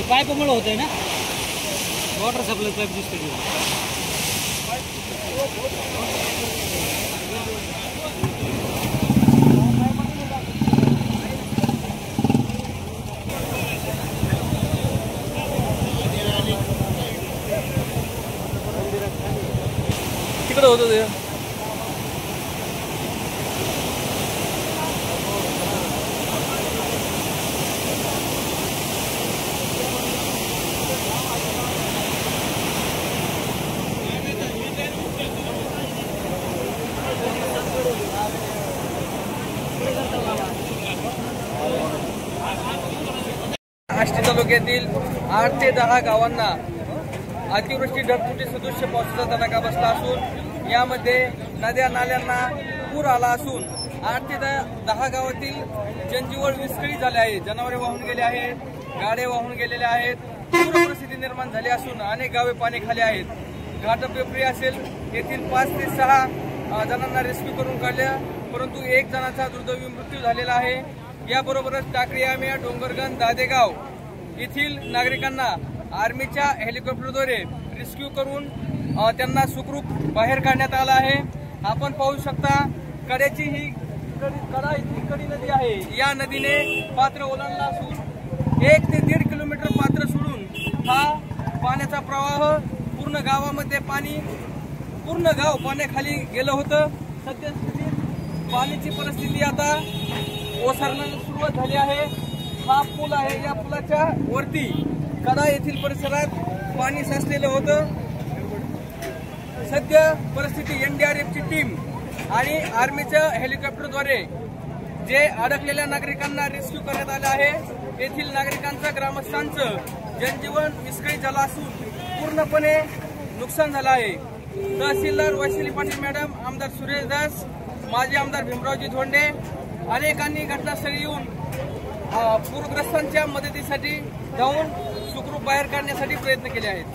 पाईपमुळे होतंय ना, water supply pipe दिसतो. तिकडे होतं ते. आष्टी तालुक्यातील 8 ते 10 गावांना अतिवृष्टी ढगफुटी सदृश्य पावसाचा तडाखा बसला असून यामध्ये नद्या नाल्यांना पूर आला असून 8 ते 10 गावातील जनजीवन विस्कळीत झाले आहे. जनावरे वाहून गेले आहेत, गाड्या वाहून गेलेल्या आहेत. पूर परिस्थिती निर्माण झाली असून अनेक गावे पाण्याखाली आहेत. घाटपिंपरी असेल येथील 5 ते 6 जणांना रेस्क्यू करून काढल्या, परंतु 1 जणाचा दुर्दैवी मृत्यू झालेला आहे. याबरोबरच टाकळी आम्या, डोंगरगण, दादेगाव येथील नागरिकांना आर्मीच्या हेलिकॉप्टरद्वारे रेस्क्यू करून त्यांना सुखरूप बाहेर काढण्यात आलं आहे. आपण पाहू शकता कड्याची ही कडी नदी आहे. या नदीने पात्र ओलांडला असून 1 ते 1.5 किलोमीटर पात्र सोडून हा पाण्याचा प्रवाह पूर्ण गावामध्ये पूर्ण गाव पाण्याखाली गेलं होतं. सद्यस्थितीत पाण्याची परिस्थिती आता ओसरण्याला सुरुवात झाली आहे. हा पूल आहे, या पुलाच्या वरती कडा येथील परिसरात पाणी साचलेलं होतं. सध्या परिस्थिती एनडीआरएफची टीम आणि आर्मीच्या हेलिकॉप्टरद्वारे जे अडकलेल्या नागरिकांना रेस्क्यू करण्यात आले आहे. येथील नागरिकांचं, ग्रामस्थांचं जनजीवन विस्कळीत झालं असून पूर्णपणे नुकसान झालं आहे. तहसीलदार वैशाली पाटील मॅडम, आमदार सुरेश दास, माजी आमदार भीमरावजी धोंडे अनेकांनी घटनास्थळी येऊन पूरग्रस्तांच्या मदतीसाठी जाऊन सुखरूप बाहेर काढण्यासाठी प्रयत्न केले आहेत.